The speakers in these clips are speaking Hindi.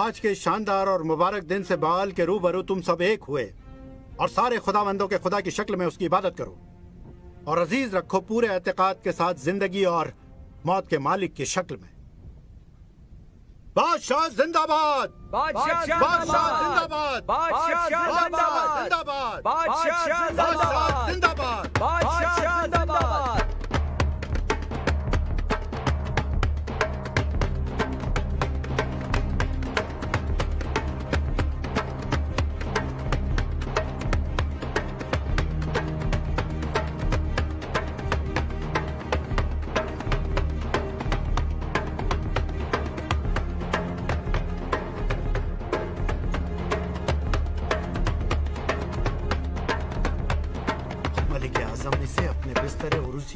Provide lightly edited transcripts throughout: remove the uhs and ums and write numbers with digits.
आज के शानदार और मुबारक दिन से बाल के रूबरू तुम सब एक हुए और सारे खुदावंदों के खुदा की शक्ल में उसकी इबादत करो और अजीज रखो पूरे एतकाद के साथ जिंदगी और मौत के मालिक की शक्ल में। बादशाह जिंदाबाद, बादशाह जिंदाबाद, बादशाह जिंदाबाद, बादशाह जिंदाबाद, बादशाह जिंदाबाद।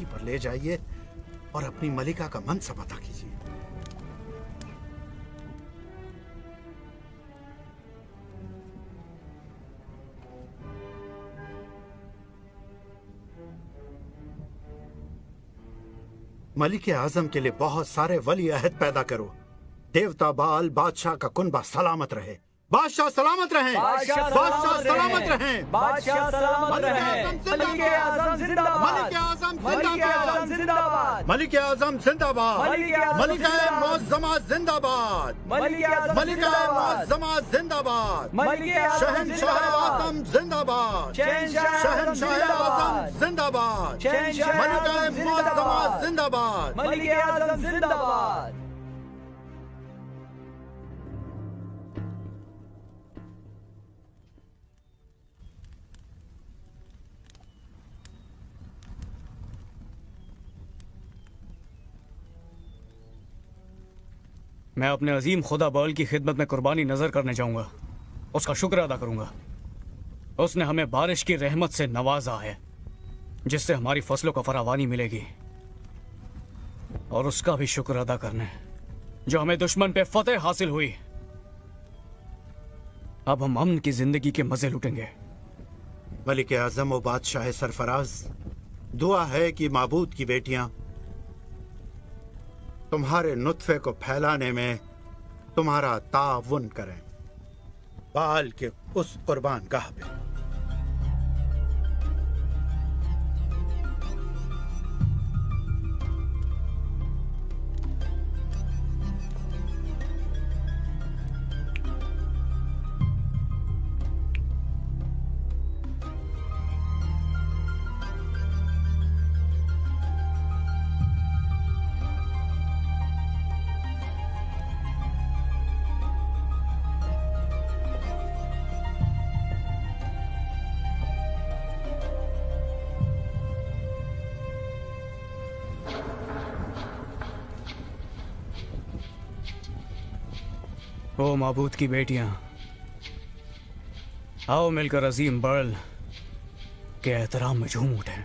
पर ले जाइए और अपनी मलिका का मनसब अता कीजिए। मलिक आजम के लिए बहुत सारे वली अहद पैदा करो। देवता बाल बादशाह का कुनबा सलामत रहे। बादशाह सलामत रहें, बादशाह सलामत रहें, बादशाह सलामत रहें। मलिक आजम जिंदाबाद, मलिक आजम जिंदाबाद, मलिक आजम जिंदाबाद, मलिक मुअज़्ज़मा जिंदाबाद, मलिक मुअज़्ज़मा जिंदाबाद, शहंशाह आजम जिंदाबाद, शहंशाह आजम जिंदाबाद, मलिक मुअज़्ज़मा जिंदाबाद, मलिक आजम जिंदाबाद। मैं अपने अजीम खुदा बाल की खिदमत में कुर्बानी नजर करने जाऊंगा। उसका शुक्र अदा करूंगा। उसने हमें बारिश की रहमत से नवाजा है जिससे हमारी फसलों को फरावानी मिलेगी, और उसका भी शुक्र अदा करने जो हमें दुश्मन पे फतेह हासिल हुई। अब हम अमन की जिंदगी के मजे लुटेंगे। मलिक आजम व बादशाह सरफराज, दुआ है कि माबूद की बेटियां तुम्हारे नुत्फे को फैलाने में तुम्हारा ताउन करें। बाल के उस कुर्बान गाह पे ओ माबूद की बेटियां, आओ मिलकर अजीम बर्ल के एहतराम में झूम उठें।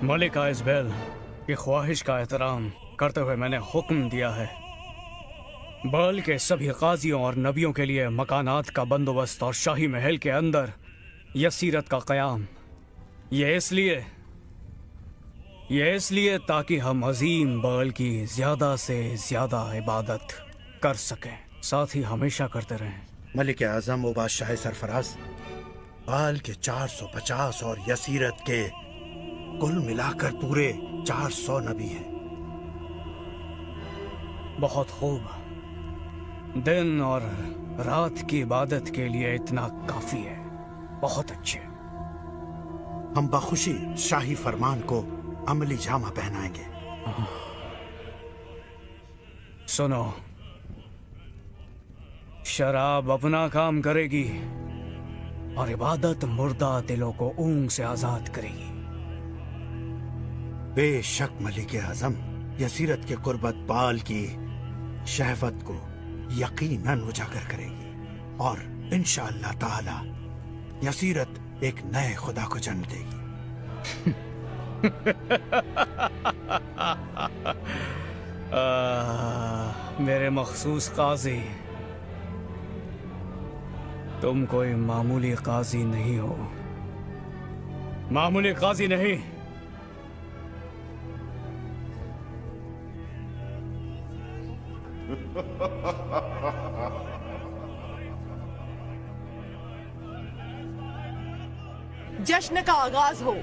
मलिका इज़बेल की ख्वाहिश का एहतराम करते हुए मैंने हुक्म दिया है बाल के सभी काजियों और नबियों के लिए मकानात का बंदोबस्त और शाही महल के अंदर यसीरत का क़याम। ये इसलिए ताकि हम अजीम बाल की ज्यादा से ज्यादा इबादत कर सकें, साथ ही हमेशा करते रहें। मलिक आज़म व बादशाह सरफराज, बाल के 450 और यसीरत के कुल मिलाकर पूरे 400 नबी हैं। बहुत खूब। दिन और रात की इबादत के लिए इतना काफी है। बहुत अच्छे। हम बखुशी शाही फरमान को अमली जामा पहनाएंगे। सुनो, शराब अपना काम करेगी और इबादत मुर्दा दिलों को ऊंग से आजाद करेगी। बेशक मलिक आज़म, यसीरत के कुर्बत बाल की शहवत को यकीनन उजागर करेगी और इंशाअल्लाह ताला यसीरत एक नए खुदा को जन्म देगी। मेरे मखसूस काजी, तुम कोई मामूली काजी नहीं हो। मामूली काजी नहीं, जश्न का आगाज हो।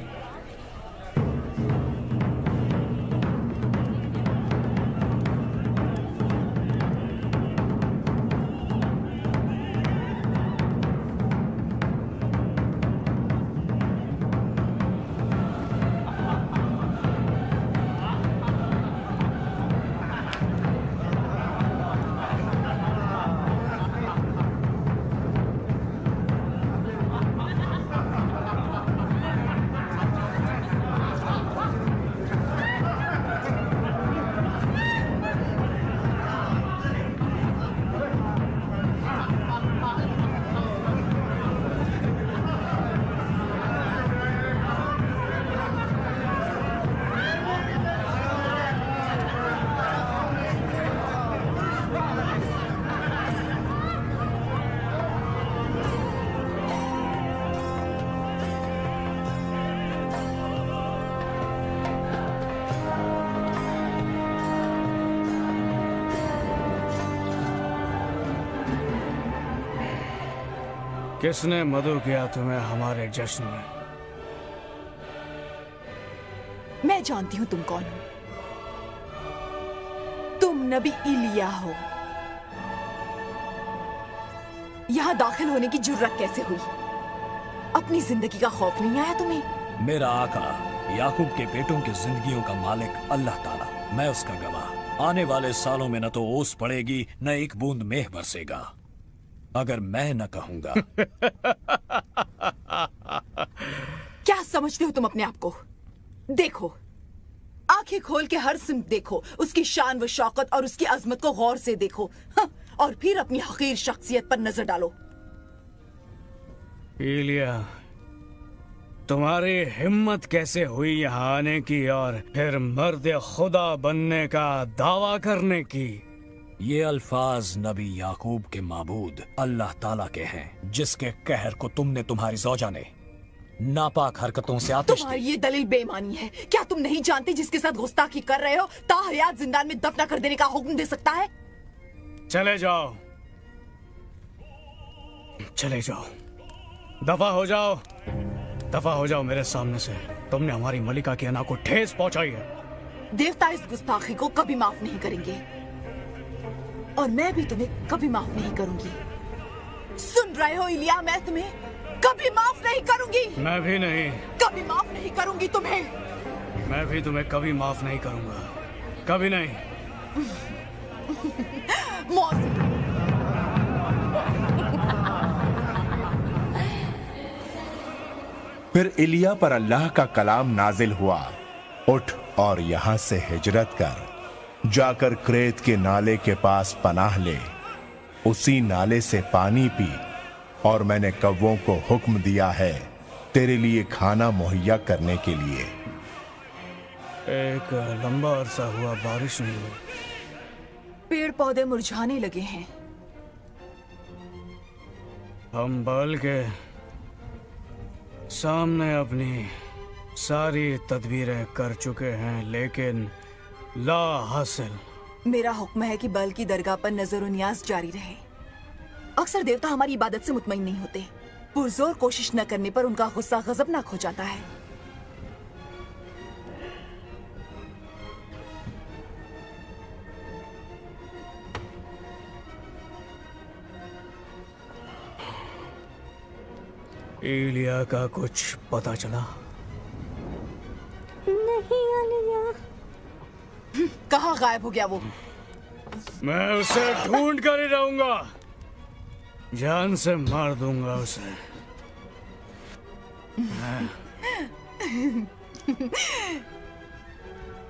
किसने मदु किया तुम्हें हमारे जश्न में? मैं जानती हूं तुम कौन हो। तुम नबी इलिया हो। यहां दाखिल होने की जुर्रत कैसे हुई? अपनी जिंदगी का खौफ नहीं आया तुम्हें? मेरा आका याकूब के बेटों की जिंदगियों का मालिक अल्लाह ताला, मैं उसका गवाह। आने वाले सालों में न तो ओस पड़ेगी न एक बूंद मेह बरसेगा अगर मैं न कहूंगा। क्या समझते हो तुम अपने आप को? देखो, आंखें खोल के हर सिमत देखो, उसकी शान व शौकत और उसकी अजमत को गौर से देखो, और फिर अपनी हकीर शख्सियत पर नजर डालो। इलिया, तुम्हारी हिम्मत कैसे हुई यहाँ आने की और फिर मर्द खुदा बनने का दावा करने की? ये अल्फाज नबी याकूब के माबूद अल्लाह ताला के हैं, जिसके कहर को तुमने तुम्हारी ज़ौजा ने नापाक हरकतों से आतिश दी। तुम्हारी ये दलील बेईमानी है। क्या तुम नहीं जानते जिसके साथ गुस्ताखी कर रहे हो ताहयात जिंदान में दफना कर देने का हुक्म दे सकता है? चले जाओ, चले जाओ, दफा हो जाओ, दफा हो जाओ मेरे सामने से। तुमने हमारी मलिका की अना को ठेस पहुंचाई है। देवता इस गुस्ताखी को कभी माफ नहीं करेंगे और मैं भी तुम्हें कभी माफ नहीं करूंगी। सुन रहे हो इलिया, मैं तुम्हें कभी माफ नहीं करूंगी। मैं भी नहीं। कभी माफ नहीं करूंगी तुम्हें। मैं भी तुम्हें कभी माफ नहीं करूंगा, कभी नहीं। मौसी, फिर इलिया पर अल्लाह का कलाम नाजिल हुआ, उठ और यहां से हिजरत कर, जाकर क्रेत के नाले के पास पनाह ले, उसी नाले से पानी पी, और मैंने कव्वों को हुक्म दिया है तेरे लिए खाना मुहैया करने के लिए। एक लंबा अरसा हुआ बारिश नहीं हुई। पेड़ पौधे मुरझाने लगे हैं। हम बाल के सामने अपनी सारी तदबीरें कर चुके हैं, लेकिन ला हासिल। मेरा हुक्म है कि बल की दरगाह पर नजर और नियाज जारी रहे। अक्सर देवता हमारी इबादत से मुतमईन नहीं होते। पुरजोर कोशिश न करने पर उनका गुस्सा गजबनाक हो जाता है। एलिया का कुछ पता चला? नहीं एलिया। कहाँ गायब हो गया वो? मैं उसे ढूंढ कर ही रहूंगा, जान से मार दूंगा उसे।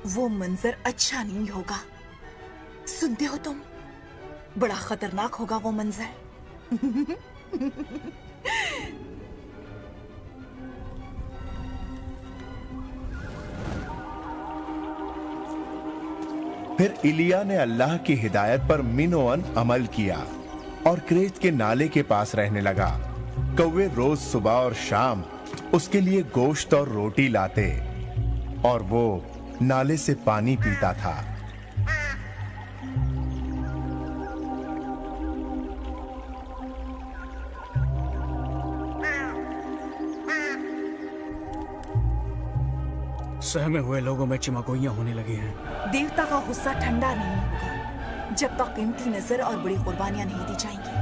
वो मंजर अच्छा नहीं होगा, सुनते हो तुम? बड़ा खतरनाक होगा वो मंजर। फिर इलिया ने अल्लाह की हिदायत पर मिनोअन अमल किया और क्रेत के नाले के पास रहने लगा। कौवे रोज सुबह और शाम उसके लिए गोश्त और रोटी लाते और वो नाले से पानी पीता था। सहमे हुए लोगों में चिमगोइयां होने लगी हैं। देवता का गुस्सा ठंडा नहीं होगा जब तक कीमती नजर और बड़ी कुर्बानियां नहीं दी जाएंगी।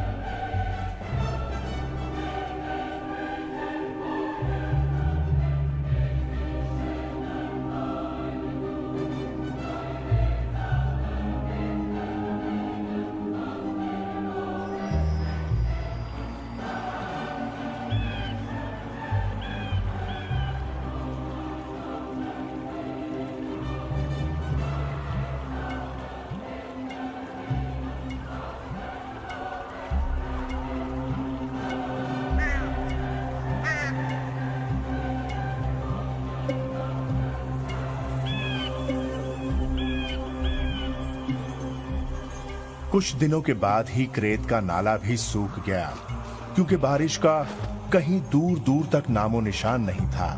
कुछ दिनों के बाद ही क्रेत का नाला भी सूख गया, क्योंकि बारिश का कहीं दूर दूर तक नामो निशान नहीं था।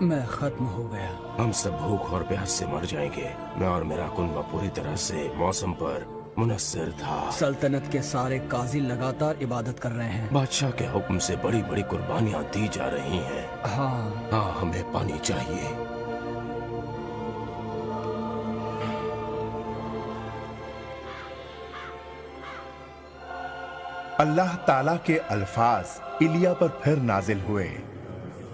मैं खत्म हो गया। हम सब भूख और प्यास से मर जाएंगे। मैं और मेरा कुनबा पूरी तरह से मौसम पर मुनस्सिर था। सल्तनत के सारे काजी लगातार इबादत कर रहे हैं। बादशाह के हुक्म से बड़ी बड़ी कुर्बानियां दी जा रही हैं। हाँ, हमें पानी चाहिए। अल्लाह ताला के अल्फाज इलिया पर फिर नाजिल हुए,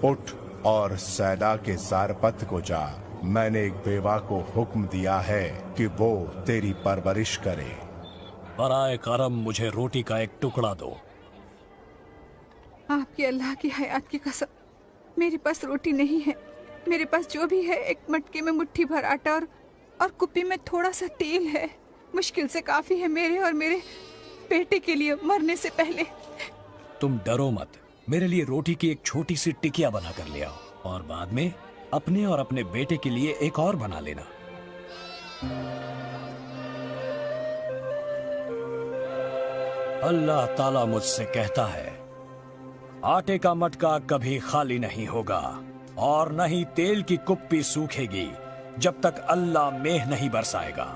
उठ और सैदा के सारपत को जा। मैंने एक बेवा को हुक्म दिया है कि वो तेरी परवरिश करे। बराए करम मुझे रोटी का एक टुकड़ा दो। आपकी अल्लाह की हयात की कसम, मेरे पास रोटी नहीं है। मेरे पास जो भी है एक मटके में मुट्ठी भर आटा और कुप्पी में थोड़ा सा तेल है। मुश्किल से काफी है मेरे और मेरे बेटे के लिए मरने से पहले। तुम डरो मत, मेरे लिए रोटी की एक छोटी सी टिकिया बना कर ले आओ और बाद में अपने और अपने बेटे के लिए एक और बना लेना। अल्लाह ताला मुझसे कहता है, आटे का मटका कभी खाली नहीं होगा और न ही तेल की कुप्पी सूखेगी जब तक अल्लाह मेह नहीं बरसाएगा।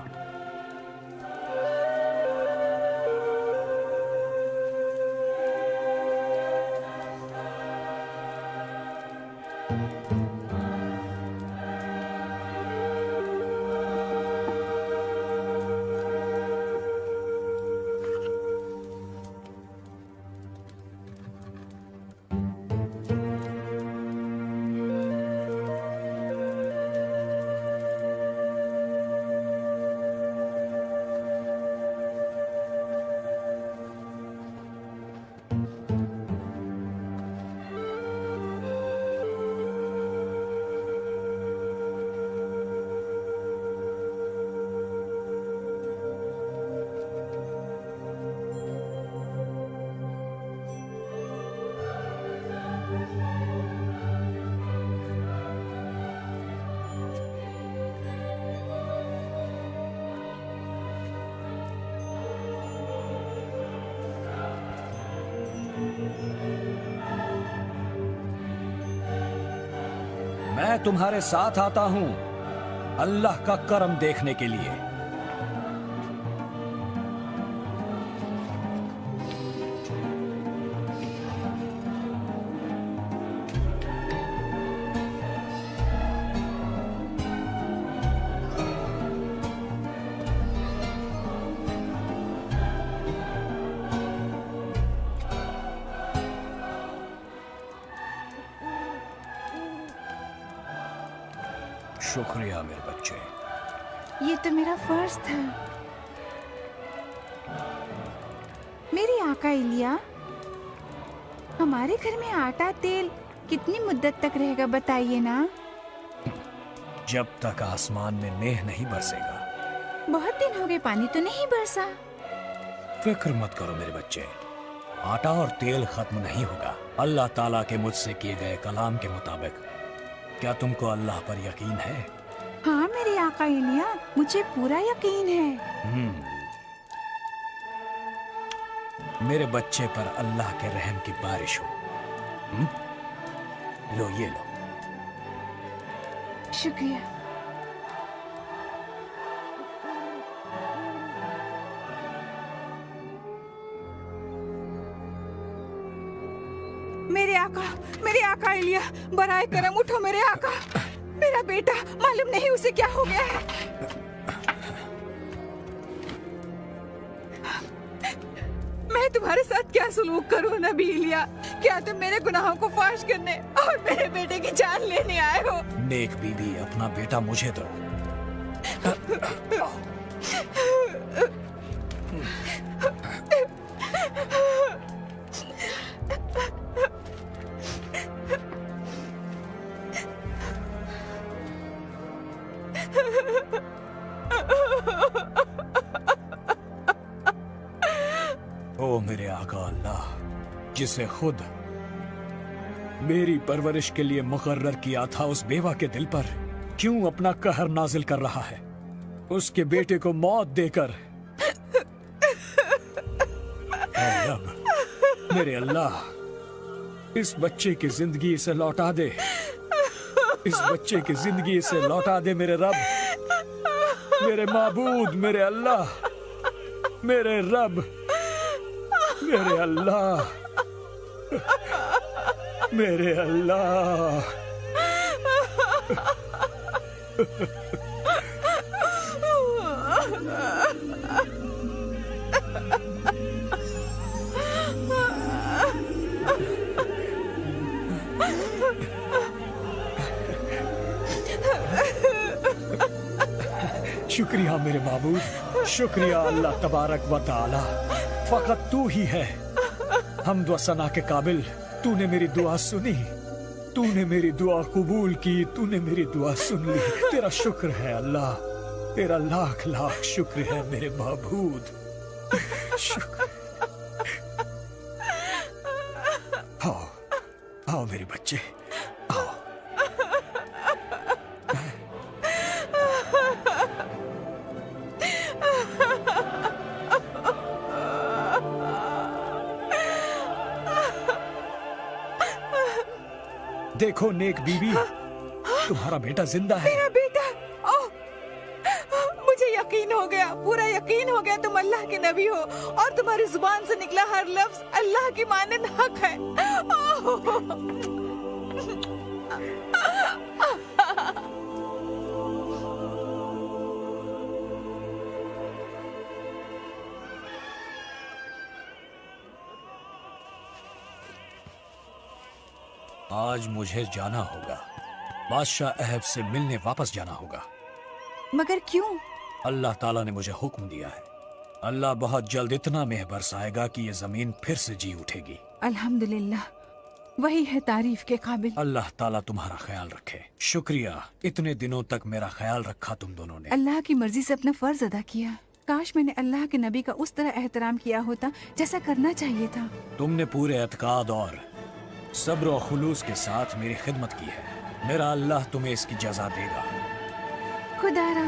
मैं तुम्हारे साथ आता हूं अल्लाह का करम देखने के लिए। शुक्रिया मेरे बच्चे। ये तो मेरा फर्ज था। मेरे आका इलिया, हमारे घर में आटा तेल कितनी मुद्दत तक रहेगा बताइए ना। जब तक आसमान में मेघ नहीं बरसेगा। बहुत दिन हो गए पानी तो नहीं बरसा। फिक्र मत करो मेरे बच्चे, आटा और तेल खत्म नहीं होगा अल्लाह ताला के मुझसे किए गए कलाम के मुताबिक। क्या तुमको अल्लाह पर यकीन है? हाँ मेरे आका इलिया, मुझे पूरा यकीन है। मेरे बच्चे पर अल्लाह के रहम की बारिश हो। लो ये लो। शुक्रिया। मेरे आका इलिया, बराए करम उठो मेरे आका। मेरा बेटा, मालूम नहीं उसे क्या हो गया है। मैं तुम्हारे साथ क्या सलूक करूं नबी इलिया? क्या तुम मेरे गुनाहों को फाश करने और मेरे बेटे की जान लेने आए हो? नेक बीबी, अपना बेटा मुझे दो। ओ मेरे आका अल्लाह, जिसे खुद मेरी परवरिश के लिए मुकर्रर किया था, उस बेवा के दिल पर क्यों अपना कहर नाजिल कर रहा है? उसके बेटे को मौत देकर। ऐ रब, मेरे अल्लाह, इस बच्चे की जिंदगी से लौटा दे। इस बच्चे की जिंदगी से लौटा दे मेरे रब, मेरे माबूद, मेरे अल्लाह, मेरे रब, मेरे अल्लाह, मेरे अल्लाह। शुक्रिया मेरे माबूद, शुक्रिया अल्लाह तबारक व तआला। फकत तू ही है हम्द व सना के काबिल। तूने मेरी दुआ सुनी, तूने मेरी दुआ कबूल की, तूने मेरी दुआ सुन ली। तेरा शुक्र है अल्लाह, तेरा लाख लाख शुक्र है मेरे माबूद। शुक्र। आओ आओ मेरे बच्चे, आओ। देखो नेक बीबी, तुम्हारा बेटा जिंदा है। मेरा बेटा, ओह, मुझे यकीन हो गया, पूरा यकीन हो गया तुम अल्लाह के नबी हो और तुम्हारी जुबान से निकला हर लफ्ज अल्लाह की मानंद हक है। आज मुझे जाना होगा, बादशाह अहब से मिलने वापस जाना होगा। मगर क्यों? अल्लाह ताला ने मुझे हुक्म दिया है। अल्लाह बहुत जल्द इतना मेह बरसाएगा कि ये जमीन फिर से जी उठेगी। अल्हम्दुलिल्लाह, वही है तारीफ के काबिल। अल्लाह ताला तुम्हारा ख्याल रखे। शुक्रिया, इतने दिनों तक मेरा ख्याल रखा तुम दोनों ने। अल्लाह की मर्जी से अपना फर्ज अदा किया। काश मैंने अल्लाह के नबी का उस तरह एहतराम किया होता जैसा करना चाहिए था। तुमने पूरे एतकाद और सब्र और खुलूस के साथ मेरी खिदमत की है। मेरा अल्लाह तुम्हें इसकी जज़ा देगा। खुदारा,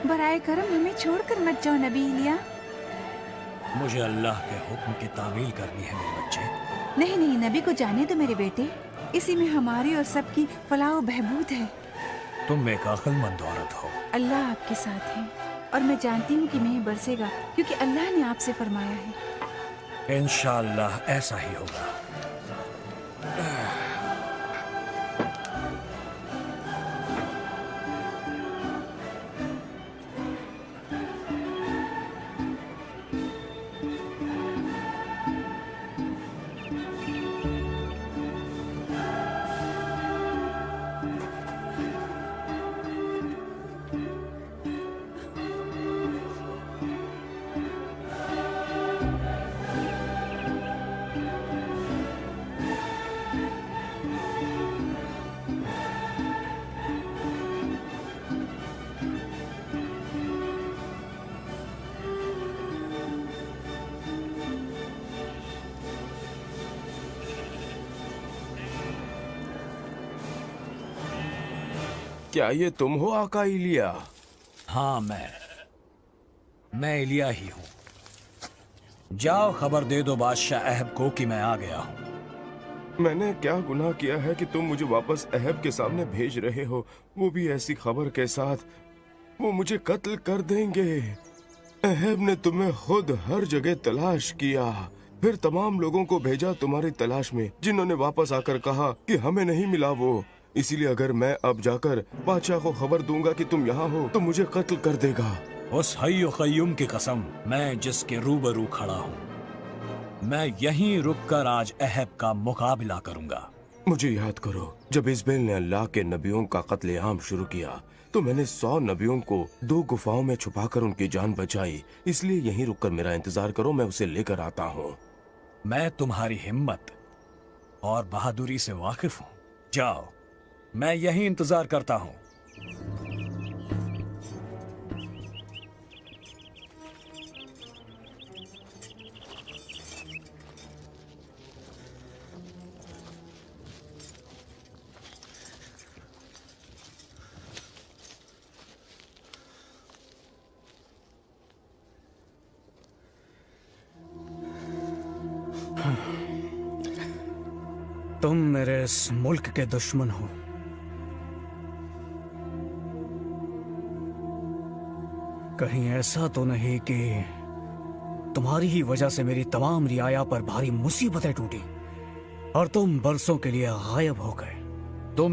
बराए करम हमें छोड़कर मत जाओ नबी इलिया। मुझे अल्लाह के हुक्म की तामील करनी है मेरे बच्चे। नहीं नहीं, नबी को जाने दो मेरे बेटे। इसी में हमारी और सबकी फलाह बहबूद है। तुम एक अक्लमंद औरत हो। अल्लाह आपके साथ है और मैं जानती हूँ कि मेंह बरसेगा क्योंकि अल्लाह ने आपसे फरमाया है। इंशाअल्लाह ऐसा ही होगा। क्या ये तुम हो आका इलिया? हाँ, मैं इलिया ही हूँ। जाओ खबर दे दो बादशाह अहब को कि मैं आ गया हूँ। मैंने क्या गुनाह किया है कि तुम मुझे वापस अहब के सामने भेज रहे हो, वो भी ऐसी खबर के साथ? वो मुझे कत्ल कर देंगे। अहब ने तुम्हें खुद हर जगह तलाश किया, फिर तमाम लोगों को भेजा तुम्हारी तलाश में, जिन्होंने वापस आकर कहा कि हमें नहीं मिला वो। इसीलिए अगर मैं अब जाकर बादशाह को खबर दूंगा कि तुम यहाँ हो तो मुझे कत्ल कर देगा। उस हय्यो क़य्यूम की कसम, मैं जिसके रूबरू खड़ा हूँ, मैं यहीं रुककर आज अहब का मुकाबला करूंगा। मुझे याद करो, जब इज़बेल ने अल्लाह के नबियों का कत्लेआम शुरू किया तो मैंने 100 नबियों को 2 गुफाओं में छुपाकर उनकी जान बचाई। इसलिए यहीं रुककर मेरा इंतजार करो, मैं उसे लेकर आता हूँ। मैं तुम्हारी हिम्मत और बहादुरी से वाकिफ हूँ। जाओ, मैं यहीं इंतजार करता हूँ। तुम मेरे इस मुल्क के दुश्मन हो। कहीं ऐसा तो नहीं कि तुम्हारी ही वजह से मेरी तमाम रियाया पर भारी मुसीबतें टूटी और तुम बरसों के लिए गायब हो गए।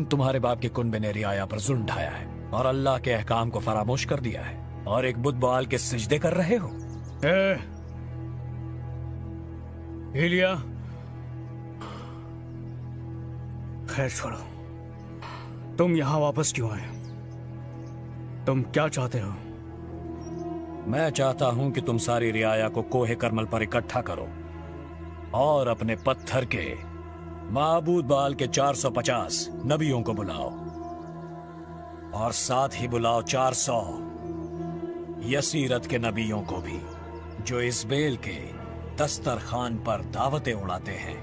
तुम्हारे बाप के कुनबे ने रियाया पर जुल्म ढाया है और अल्लाह के अहकाम को फरामोश कर दिया है और एक बुत बाल के सिजदे कर रहे हो। इलिया, खैर छोड़ो, तुम यहां वापस क्यों आए? तुम क्या चाहते हो? मैं चाहता हूं कि तुम सारी रियाया को कोहे करमल पर इकट्ठा करो और अपने पत्थर के माबूद बाल के 450 नबियों को बुलाओ और साथ ही बुलाओ 400 यसीरत के नबियों को भी, जो इज़बेल के दस्तरखान पर दावतें उड़ाते हैं।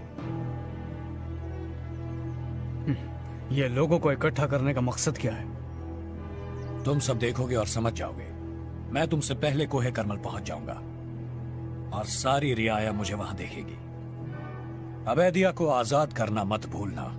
ये लोगों को इकट्ठा करने का मकसद क्या है? तुम सब देखोगे और समझ जाओगे। मैं तुमसे पहले कोहे करमल पहुंच जाऊंगा और सारी रियाया मुझे वहां देखेगी। अबैदिया को आजाद करना मत भूलना।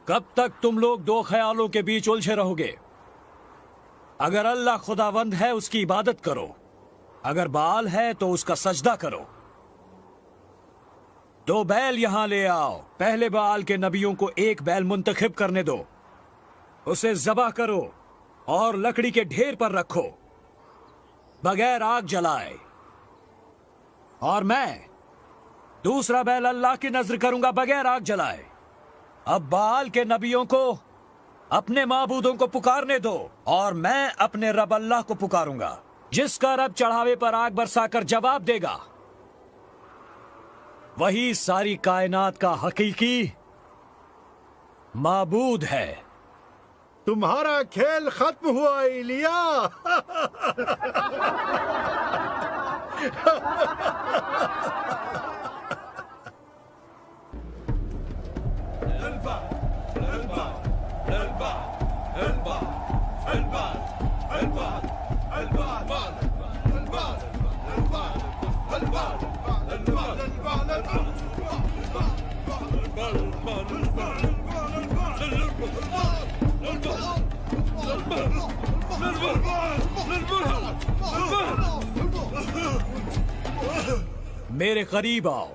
कब तक तुम लोग दो ख्यालों के बीच उलझे रहोगे? अगर अल्लाह खुदावंद है उसकी इबादत करो, अगर बाल है तो उसका सजदा करो। 2 बैल यहां ले आओ। पहले बाल के नबियों को 1 बैल मुंतखब करने दो, उसे ज़बह करो और लकड़ी के ढेर पर रखो बगैर आग जलाए। और मैं दूसरा बैल अल्लाह की नजर करूंगा बगैर आग जलाए। अब बाल के नबियों को अपने माबूदों को पुकारने दो और मैं अपने रब अल्लाह को पुकारूंगा, जिसका रब चढ़ावे पर आग बरसाकर जवाब देगा। वही सारी कायनात का हकीकी माबूद है। तुम्हारा खेल खत्म हुआ इलिया। मेरे करीब आओ।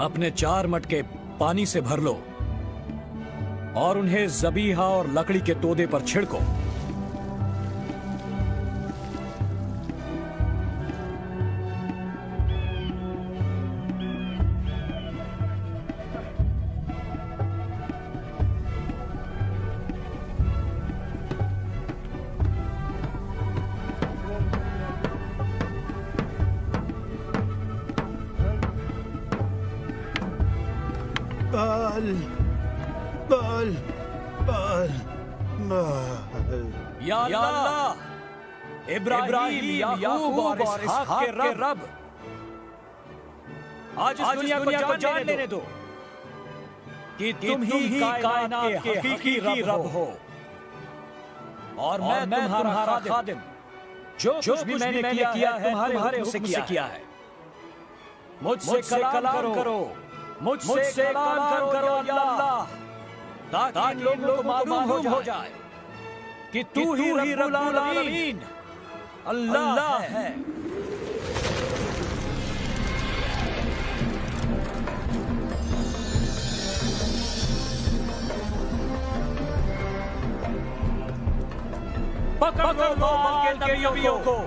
अपने 4 मटके पानी से भर लो और उन्हें ज़बीहा और लकड़ी के तोदे पर छिड़को। बाल बाल बाल बाल। या अल्लाह, इब्राहिम, याकूब और इसहाक के रब, आज इस दुनिया को जान लेने दो कि तुम ही कायनात के हकीकी रब हो और मैं तुम्हारा खादिम। जो कुछ भी मैंने किया है तुम्हारे हुक्म से किया है। मुझसे कलाम करो, मुझसे कलाम करो या अल्लाह, ताकि लोगों को मालूम हो जाए कि तू ही रब्बुल आलमीन अल्लाह है। पकड़ लो बाल के नबियों को,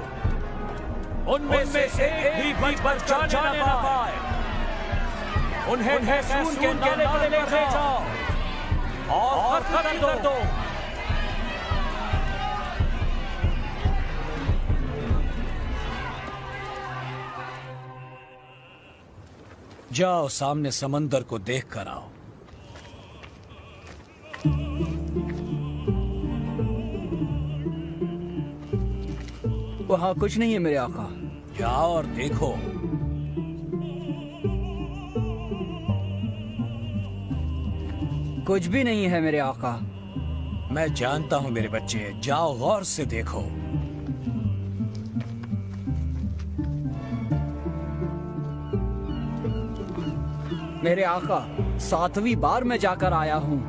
उनमें से एक भी बच जाने ना पाए। उन्हें महसूस के नाले पर ले जाओ और खत्म कर दो। जाओ सामने समंदर को देख कर आओ। वहां कुछ नहीं है मेरे आका। जाओ और देखो। कुछ भी नहीं है मेरे आका। मैं जानता हूं मेरे बच्चे, जाओ गौर से देखो। मेरे आका, 7वीं बार मैं जाकर आया हूं।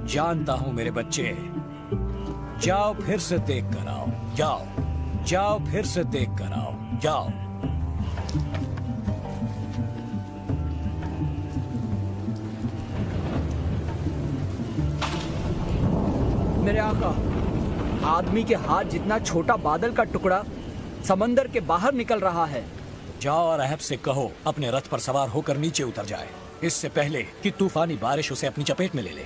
जानता हूं मेरे बच्चे, जाओ फिर से देख कर आओ। जाओ फिर से देख कर आओ। जाओ। मेरे आका, आदमी के हाथ जितना छोटा बादल का टुकड़ा समंदर के बाहर निकल रहा है। जाओ और अहब से कहो अपने रथ पर सवार होकर नीचे उतर जाए, इससे पहले कि तूफानी बारिश उसे अपनी चपेट में ले ले।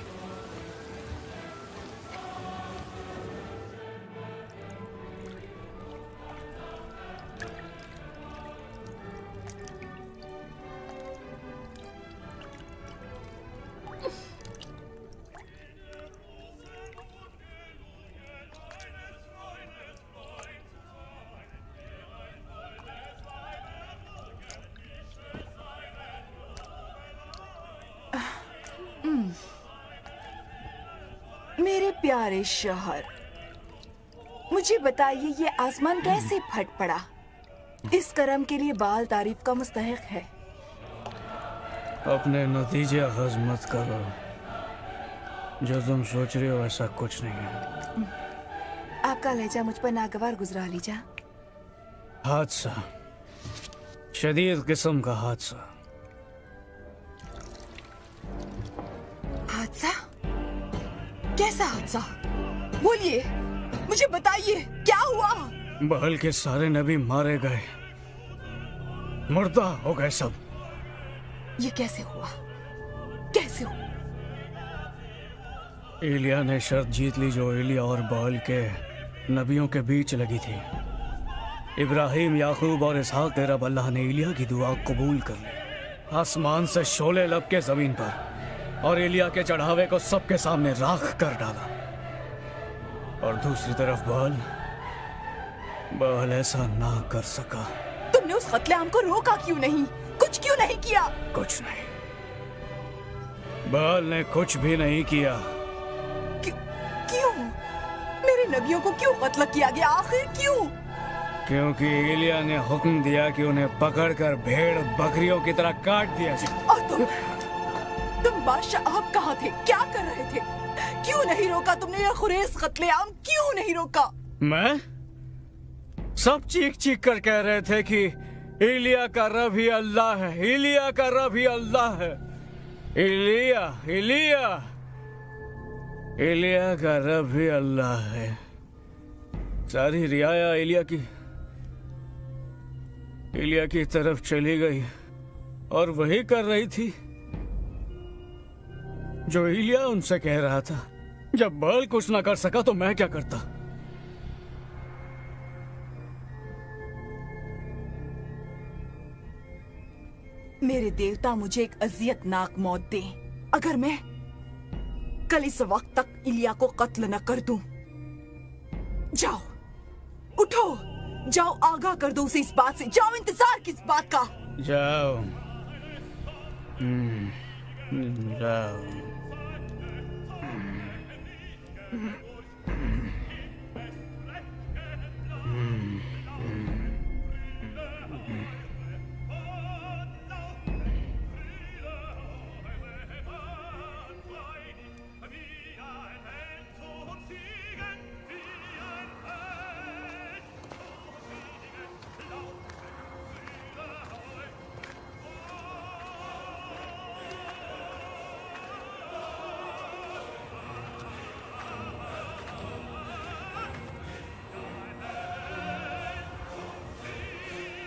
मेरे प्यारे शौहर, मुझे बताइए ये आसमान कैसे फट पड़ा? इस करम के लिए बाल तारीफ का मुस्तहिक है। अपने नतीजे अखज़ मत करो। जो तुम सोच रहे हो ऐसा कुछ नहीं है। आपका लहजा मुझ पर नागवार गुजरा लीजा। हादसा, शदीद किस्म का हादसा। हादसा? कैसा हादसा? बोलिए, मुझे बताइए क्या हुआ? बहल के सारे नबी मारे गए, मुर्दा हो गए सब। ये कैसे हुआ? कैसे हुआ? एलिया ने शर्त जीत ली जो एलिया और बहल के नबियों के बीच लगी थी। इब्राहिम, याकूब और इसहाक के रब अल्लाह ने एलिया की दुआ कबूल कर ली। आसमान से शोले लपके जमीन पर और एलिया के चढ़ावे को सबके सामने राख कर डाला। और दूसरी तरफ बहल ऐसा ना कर सका। तुमने उस कत्लेआम को रोका क्यों नहीं? कुछ क्यों नहीं किया? कुछ नहीं, बहल ने कुछ भी नहीं किया। क्यों? मेरे नबियों को क्यों कत्ल किया गया? आखिर क्यों? क्योंकि एलिया ने हुक्म दिया कि उन्हें पकड़कर भेड़ बकरियों की तरह काट दिया जाए। और तुम बादशाह आप कहाँ थे? क्या कर रहे थे? क्यों नहीं रोका तुमने ये खुरेस कत्लेआम? क्यों नहीं रोका? मैं? सब चीख चीख कर कह रहे थे कि एलिया का रब ही अल्लाह है, एलिया का रब ही अल्लाह है। एलिया एलिया एलिया का रब ही अल्लाह है। सारी रियाया एलिया की तरफ चली गई और वही कर रही थी जो एलिया उनसे कह रहा था। जब बहल कुछ ना कर सका तो मैं क्या करता? मेरे देवता मुझे एक अजियतनाक मौत दे अगर मैं कल इस वक्त तक इलिया को कत्ल न कर दूं। जाओ, उठो, जाओ, आगाह कर दो उसे इस बात से। जाओ, इंतजार किस बात का? जाओ, जाओ।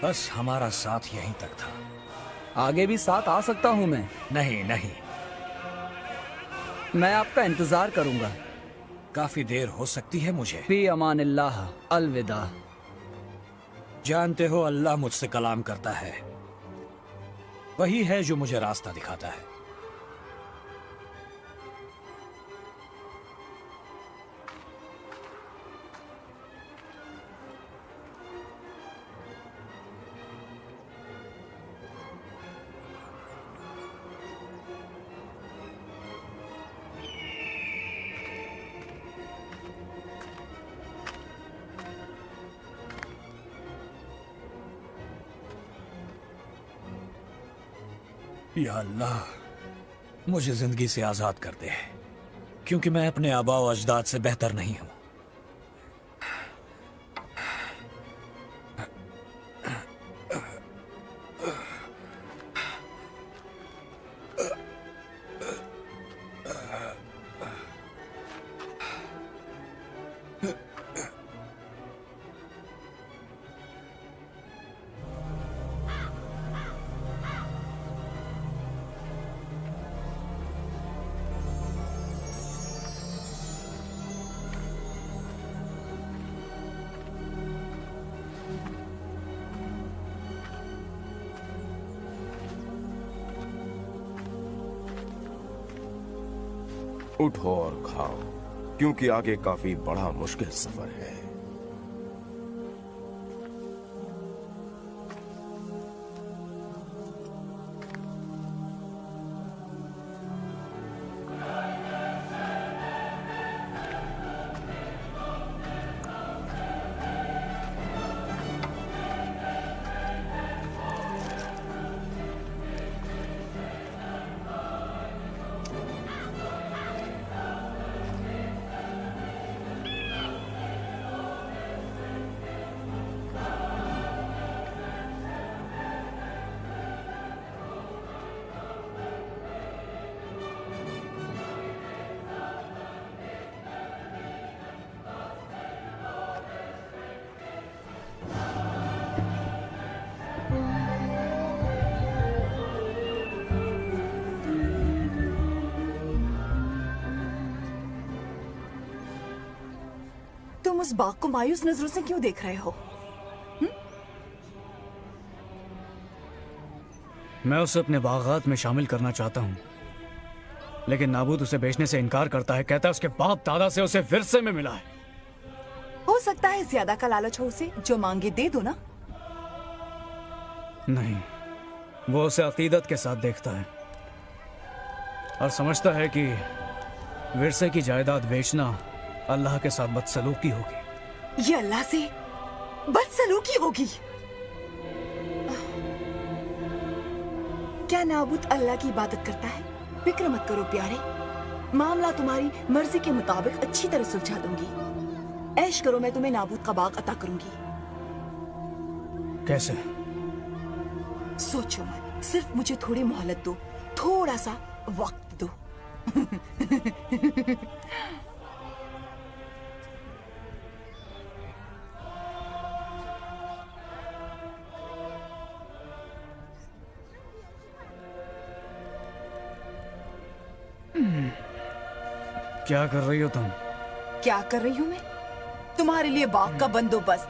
बस हमारा साथ यहीं तक था। आगे भी साथ आ सकता हूं मैं? नहीं नहीं, मैं आपका इंतजार करूंगा। काफी देर हो सकती है मुझे। फी अमानिल्लाह, अलविदा। जानते हो अल्लाह मुझसे कलाम करता है, वही है जो मुझे रास्ता दिखाता है। या अल्लाह, मुझे जिंदगी से आजाद कर दे, क्योंकि मैं अपने आबा और अजदाद से बेहतर नहीं हूं। उठो और खाओ, क्योंकि आगे काफी बड़ा मुश्किल सफर है। तुम उस बाग को मायूस नजरों से क्यों देख रहे हो? मैं उसे अपने बागात में शामिल करना चाहता हूँ, लेकिन नाबूद उसे बेचने से इनकार करता है। कहता है उसके बाप दादा से उसे विरसे में मिला है। हो सकता है ज्यादा का लालच हो उसे, जो मांगे दे दो ना। नहीं, वो उसे अकीदत के साथ देखता है और समझता है कि विरसे की जायदाद बेचना अल्लाह के साथ बदसलूकी होगी। ये अल्लाह से बदसलूकी होगी? क्या नाबूद अल्लाह की इबादत करता है? फिक्र मत करो प्यारे, मामला तुम्हारी मर्जी के मुताबिक अच्छी तरह सुलझा दूंगी। ऐश करो, मैं तुम्हें नाबूद का बाग अता करूंगी। कैसे? सोचो मत, सिर्फ मुझे थोड़ी मोहलत दो, थोड़ा सा वक्त दो। क्या कर रही हो तुम? क्या कर रही हूँ मैं? तुम्हारे लिए बाग का बंदोबस्त।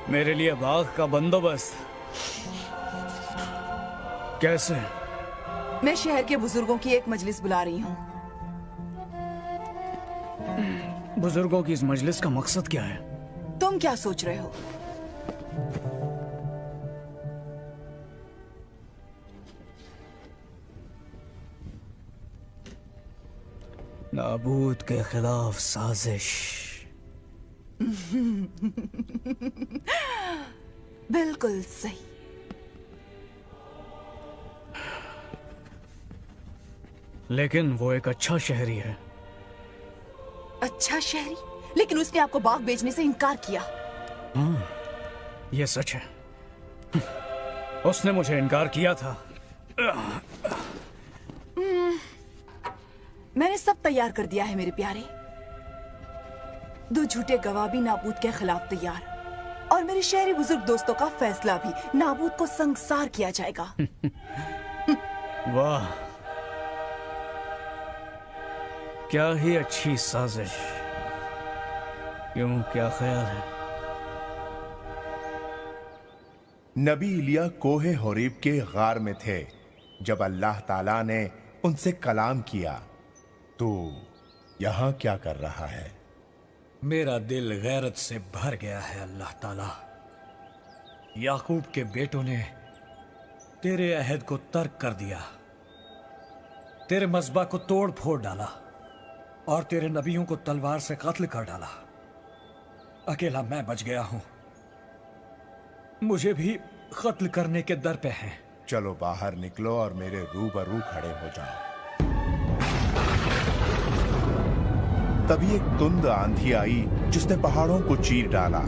मेरे लिए बाग का बंदोबस्त? कैसे? मैं शहर के बुजुर्गों की एक मजलिस बुला रही हूँ। बुजुर्गों की इस मजलिस का मकसद क्या है? तुम क्या सोच रहे हो? नाबूद के खिलाफ साजिश। बिल्कुल सही। लेकिन वो एक अच्छा शहरी है। अच्छा शहरी? लेकिन उसने आपको बाग बेचने से इनकार किया। हाँ, ये सच है। उसने मुझे इनकार किया था। मैंने सब तैयार कर दिया है मेरे प्यारे। 2 झूठे गवाह भी नाबूद के खिलाफ तैयार, और मेरे शहरी बुजुर्ग दोस्तों का फैसला भी। नाबूद को संसार किया जाएगा। वाह, क्या ही अच्छी साजिश। क्यों, क्या ख्याल है? नबी इलिया कोहे होरीब के गार में थे जब अल्लाह ताला ने उनसे कलाम किया। तू यहां क्या कर रहा है? मेरा दिल गैरत से भर गया है अल्लाह ताला। याकूब के बेटों ने तेरे अहद को तर्क कर दिया, तेरे मज़बा को तोड़ फोड़ डाला और तेरे नबियों को तलवार से कत्ल कर डाला। अकेला मैं बच गया हूं। मुझे भी कत्ल करने के दर पे हैं। चलो बाहर निकलो और मेरे रूबरू खड़े हो जाओ। तभी एक तुंद आंधी आई जिसने पहाड़ों को चीर डाला,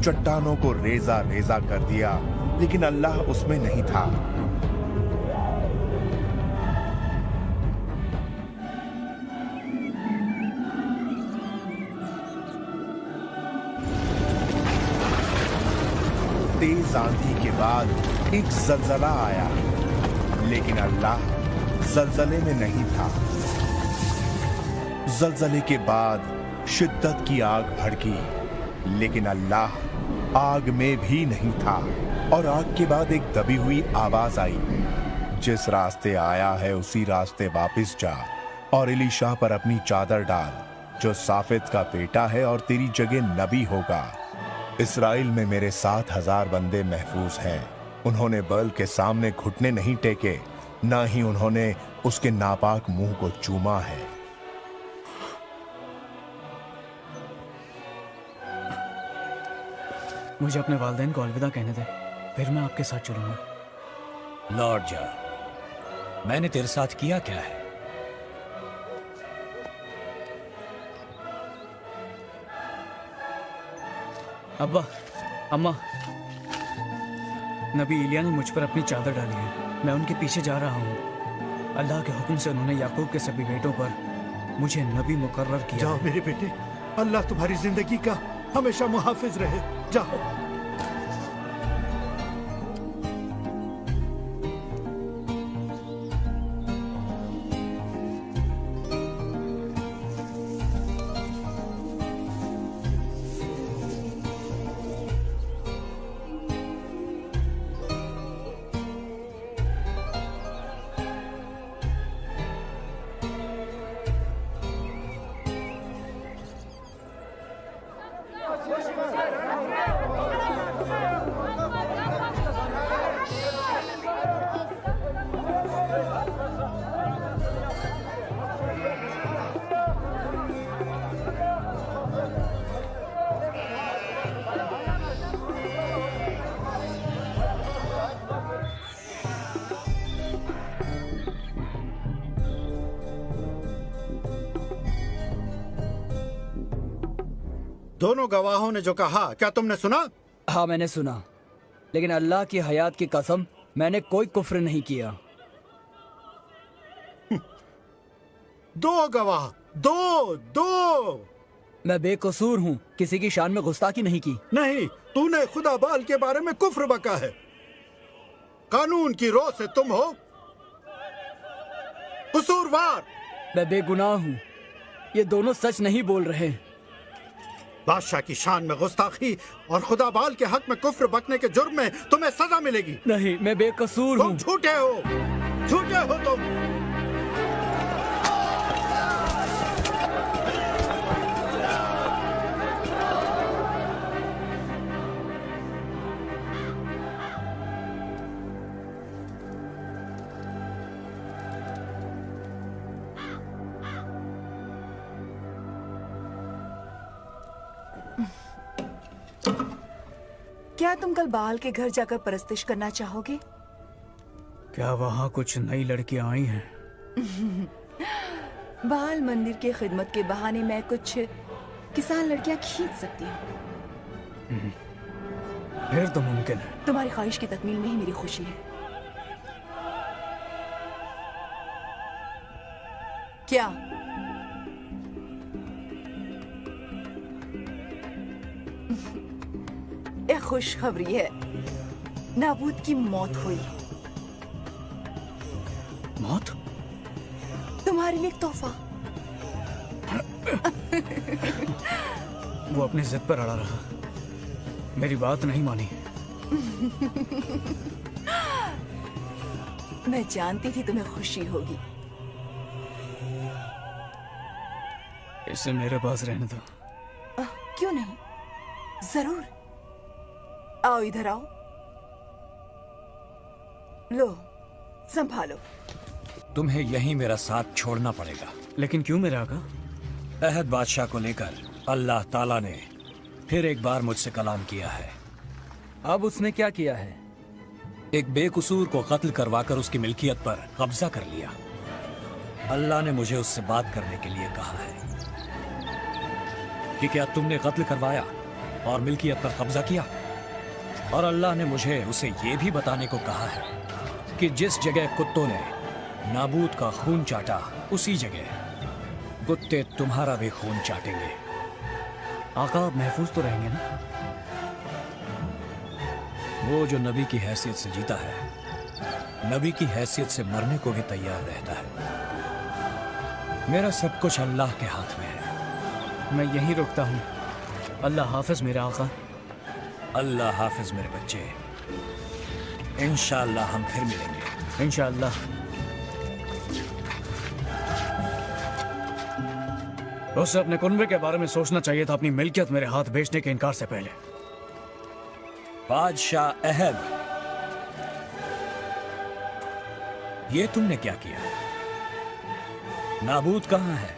चट्टानों को रेजा रेजा कर दिया, लेकिन अल्लाह उसमें नहीं था। तेज आंधी के बाद एक जलजला आया, लेकिन अल्लाह जलजले में नहीं था। जलजले के बाद शिद्दत की आग भड़की, लेकिन अल्लाह आग में भी नहीं था। और आग के बाद एक दबी हुई आवाज आई, जिस रास्ते आया है उसी रास्ते वापस जा और इलीशा पर अपनी चादर डाल, जो साफित का बेटा है और तेरी जगह नबी होगा। इस्राएल में मेरे 7,000 बंदे महफूज हैं। उन्होंने बैल के सामने घुटने नहीं टेके, ना ही उन्होंने उसके नापाक मुंह को चूमा है। मुझे अपने वालिदैन को अलविदा कहने दे, फिर मैं आपके साथ चलूंगा। लौट जा। मैंने तेरे साथ किया क्या है? अब्बा, अम्मा, नबी इलिया ने मुझ पर अपनी चादर डाली है। मैं उनके पीछे जा रहा हूँ। अल्लाह के हुक्म से उन्होंने याकूब के सभी बेटों पर मुझे नबी मुकर्रर किया। जाओ मेरे बेटे, अल्लाह तुम्हारी जिंदगी का हमेशा मुहाफिज रहे। जाओ। दोनों गवाहों ने जो कहा, क्या तुमने सुना? हाँ, मैंने सुना, लेकिन अल्लाह की हयात की कसम मैंने कोई कुफ्र नहीं किया। दो गवाह, दो। मैं बेकसूर हूँ, किसी की शान में गुस्ताखी नहीं की। नहीं, तूने खुदा बाल के बारे में कुफ्र बका है। कानून की रो से तुम हो कसूरवार। मैं बेगुनाह हूँ, ये दोनों सच नहीं बोल रहे। बादशाह की शान में गुस्ताखी और खुदा बाल के हक में कुफ्र बकने के जुर्म में तुम्हें सजा मिलेगी। नहीं, मैं बेकसूर हूँ। तुम झूठे हो तुम। क्या तुम कल बाल के घर जाकर परस्तिश करना चाहोगे? क्या वहाँ कुछ नई लड़कियां आई हैं? बाल मंदिर के खिदमत के बहाने मैं कुछ किसान लड़कियां खींच सकती हूँ। फिर तो मुमकिन है। तुम्हारी ख्वाहिश की तकमील में ही मेरी खुशी है। क्या? एक खुशखबरी है, नाबूद की मौत हुई। मौत? तुम्हारे लिए एक तोहफा। वो अपनी जिद पर अड़ा रहा, मेरी बात नहीं मानी। मैं जानती थी तुम्हें खुशी होगी। इसे मेरे पास रहने दो। क्यों नहीं, जरूर। आओ, इधर आओ। लो, संभालो। तुम्हें यहीं मेरा साथ छोड़ना पड़ेगा। लेकिन क्यों मेरे आका? अहद बादशाह को लेकर अल्लाह ताला ने फिर एक बार मुझसे कलाम किया है। अब उसने क्या किया है? एक बेकसूर को कत्ल करवाकर उसकी मिल्कियत पर कब्जा कर लिया। अल्लाह ने मुझे उससे बात करने के लिए कहा है कि क्या तुमने कत्ल करवाया और मिल्कियत पर कब्जा किया? और अल्लाह ने मुझे उसे ये भी बताने को कहा है कि जिस जगह कुत्तों ने नाबूद का खून चाटा, उसी जगह कुत्ते तुम्हारा भी खून चाटेंगे। आका, आप महफूज तो रहेंगे ना? वो जो नबी की हैसियत से जीता है, नबी की हैसियत से मरने को भी तैयार रहता है। मेरा सब कुछ अल्लाह के हाथ में है। मैं यहीं रुकता हूँ। अल्लाह हाफिज मेरे आका। अल्लाह हाफिज मेरे बच्चे। इंशाअल्लाह हम फिर मिलेंगे। इंशाअल्लाह। उसे अपने कुनबे के बारे में सोचना चाहिए था, अपनी मिल्कियत मेरे हाथ बेचने के इनकार से पहले। बादशाह अहद, ये तुमने क्या किया? नाबूद कहाँ है?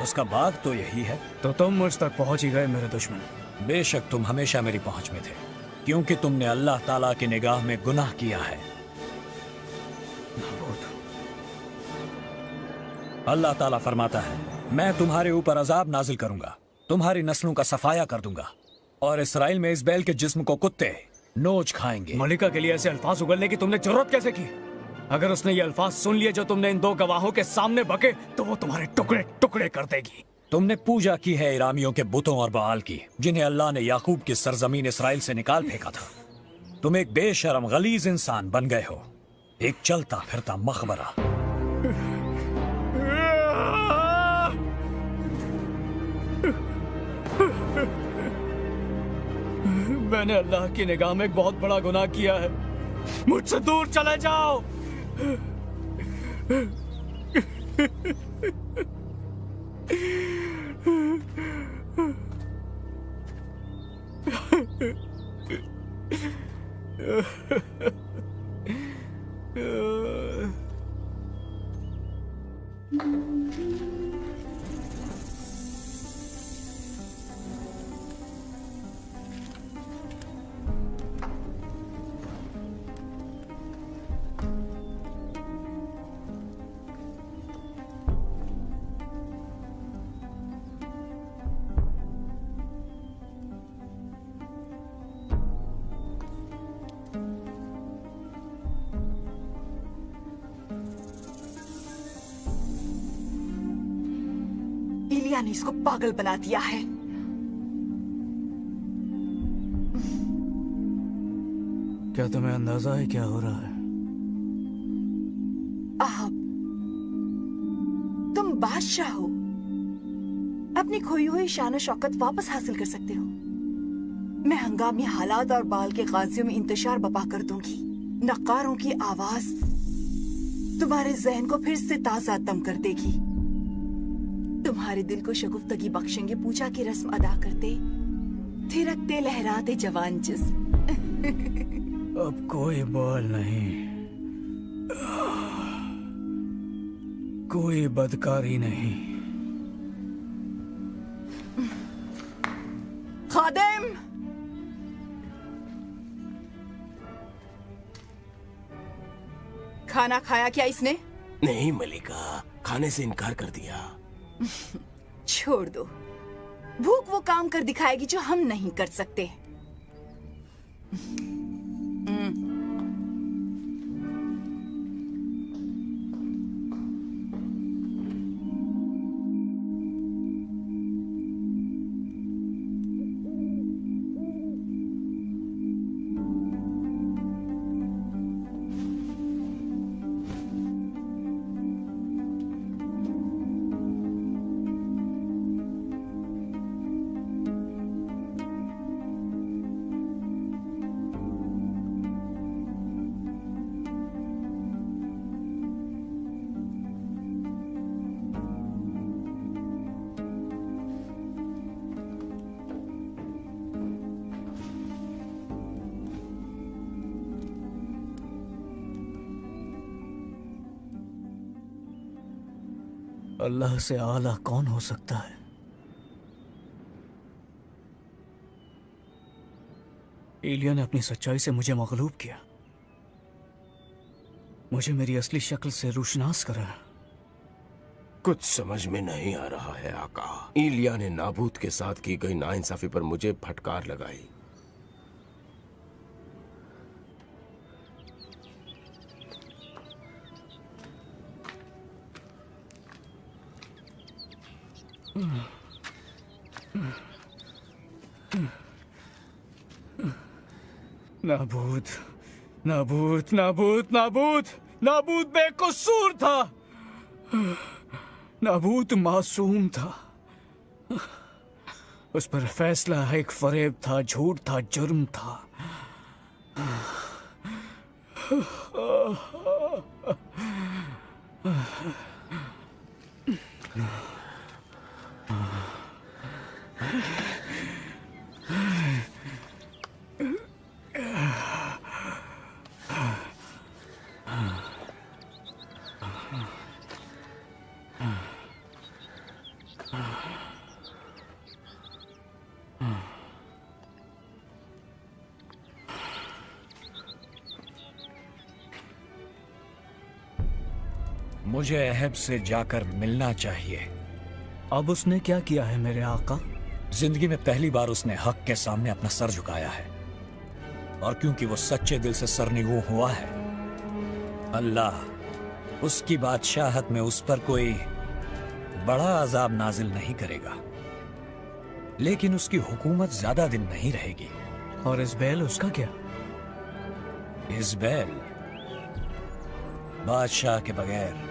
उसका बाग तो यही है। तो तुम मुझ तक पहुंच ही गए मेरे दुश्मन। बेशक तुम हमेशा मेरी पहुंच में थे, क्योंकि तुमने अल्लाह ताला की निगाह में गुनाह किया है। अल्लाह ताला फरमाता है, मैं तुम्हारे ऊपर अजाब नाजिल करूंगा, तुम्हारी नस्लों का सफाया कर दूंगा, और इसराइल में इस बैल के जिस्म को कुत्ते नोच खाएंगे। मलिका के लिए ऐसे अल्फाज उगलने की तुमने जरूरत कैसे की? अगर उसने ये अल्फाज सुन लिए जो तुमने इन दो गवाहों के सामने बके, तो वो तुम्हारे टुकड़े टुकड़े कर देगी। तुमने पूजा की है इरामियों के बुतों और बाल की, जिन्हें अल्लाह ने याकूब की सरजमीन इसराइल से निकाल फेंका था। तुम एक बेशरम गलीज इंसान बन गए हो, एक चलता फिरता मकबरा। मैंने अल्लाह की निगाह में एक बहुत बड़ा गुनाह किया है। मुझसे दूर चले जाओ। इलिया ने इसको पागल बना दिया है। क्या तुम्हें अंदाजा है क्या हो रहा है? आप तुम बादशाह हो, अपनी खोई हुई शान और शौकत वापस हासिल कर सकते हो। मैं हंगामी हालात और बाल के गाजियों में इंतशार बपा कर दूंगी। नक्कारों की आवाज तुम्हारे जहन को फिर से ताजा दम कर देगी। तुम्हारे दिल को शगुफ्तगी बख्शेंगे पूजा की रस्म अदा करते, थिरकते लहराते जवान जिस्म। अब कोई बाल नहीं, कोई बदकारी नहीं। खादिम, खाना खाया क्या इसने? नहीं मलिका, खाने से इनकार कर दिया। छोड़ दो, भूख वो काम कर दिखाएगी जो हम नहीं कर सकते। अल्लाह से आला कौन हो सकता है? एलिया ने अपनी सच्चाई से मुझे मगलूब किया, मुझे मेरी असली शक्ल से रूशनास करा। कुछ समझ में नहीं आ रहा है आका। इलिया ने नाबूत के साथ की गई नाइंसाफी पर मुझे फटकार लगाई। नाबूद, नाबूद, नाबूद, नाबूद, नाबूद बेकसूर था। नाबूद मासूम था। उस पर फैसला एक फरेब था, झूठ था, जुर्म था। मुझे अहब से जाकर मिलना चाहिए। अब उसने क्या किया है मेरे आका? जिंदगी में पहली बार उसने हक के सामने अपना सर झुकाया है, और क्योंकि वो सच्चे दिल से सरनिगू हुआ है, अल्लाह उसकी बादशाहत में उस पर कोई बड़ा अजाब नाजिल नहीं करेगा, लेकिन उसकी हुकूमत ज्यादा दिन नहीं रहेगी। और इज़बैल, उसका क्या? इज़बैल बादशाह के बगैर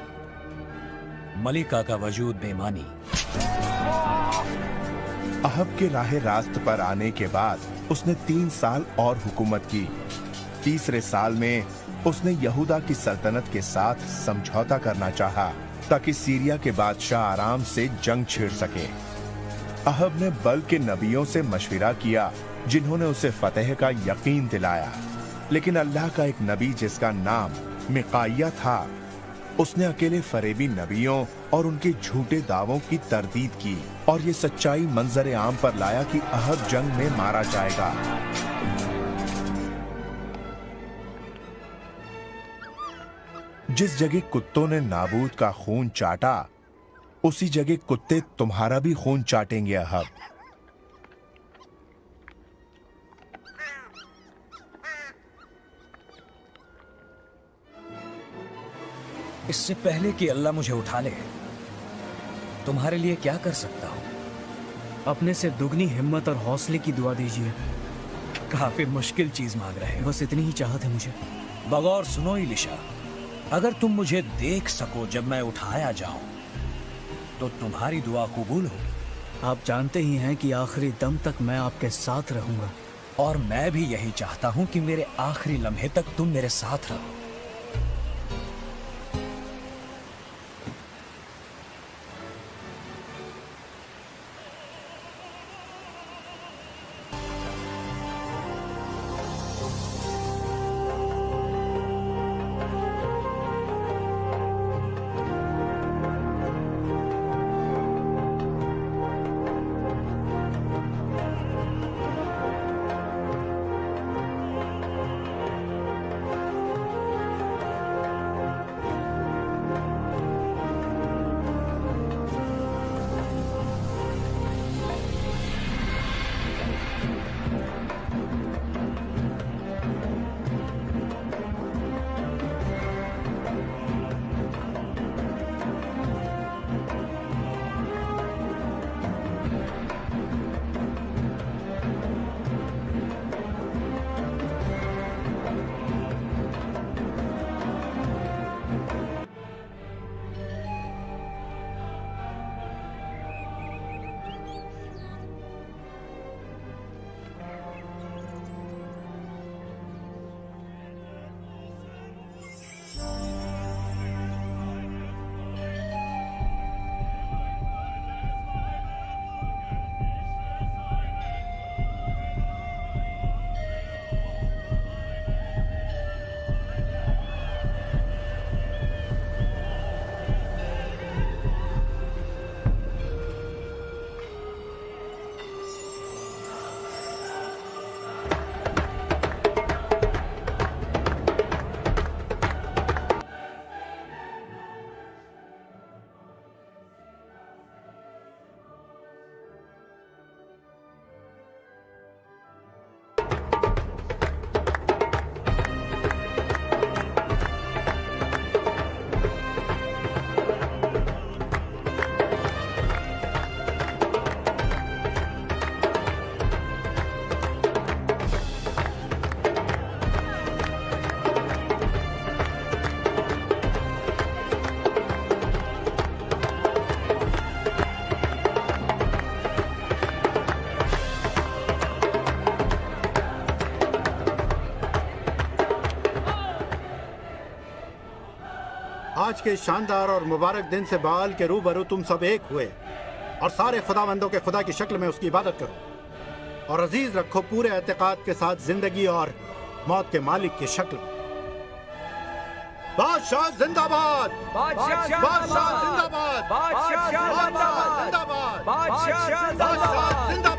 मलिका का वजूद बेमानी। अहब के राह रास्त पर आने के बाद उसने 3 साल और हुकूमत की। तीसरे साल में उसने यहूदा की सल्तनत के साथ समझौता करना चाहा ताकि सीरिया के बादशाह आराम से जंग छेड़ सके। अहब ने बल के नबियों से मशविरा किया, जिन्होंने उसे फतेह का यकीन दिलाया, लेकिन अल्लाह का एक नबी जिसका नाम मिकाया था, उसने अकेले फरेबी नबियों और उनके झूठे दावों की तरदीद की और ये सच्चाई मंजर आम पर लाया कि अहब जंग में मारा जाएगा। जिस जगह कुत्तों ने नाबूद का खून चाटा, उसी जगह कुत्ते तुम्हारा भी खून चाटेंगे अहब। इससे पहले कि अल्लाह मुझे उठा ले, तुम्हारे लिए क्या कर सकता हूँ? अपने से दुगनी हिम्मत और हौसले की दुआ दीजिए। काफी मुश्किल चीज मांग रहे हो। बस इतनी ही चाहत है मुझे। बगौर सुनो इलिशा, अगर तुम मुझे देख सको जब मैं उठाया जाऊं तो तुम्हारी दुआ कबूल होगी। आप जानते ही हैं कि आखिरी दम तक मैं आपके साथ रहूंगा। और मैं भी यही चाहता हूं कि मेरे आखिरी लम्हे तक तुम मेरे साथ रहो। आज के शानदार और मुबारक दिन से बाल के रूबरू तुम सब एक हुए और सारे खुदाबंदों के खुदा की शक्ल में उसकी इबादत करो और अजीज रखो पूरे एतकाद के साथ जिंदगी और मौत के मालिक की शक्ल में। बादशाह जिंदाबाद! बादशाह जिंदाबाद! बादशाह जिंदाबाद! बादशाह जिंदाबाद!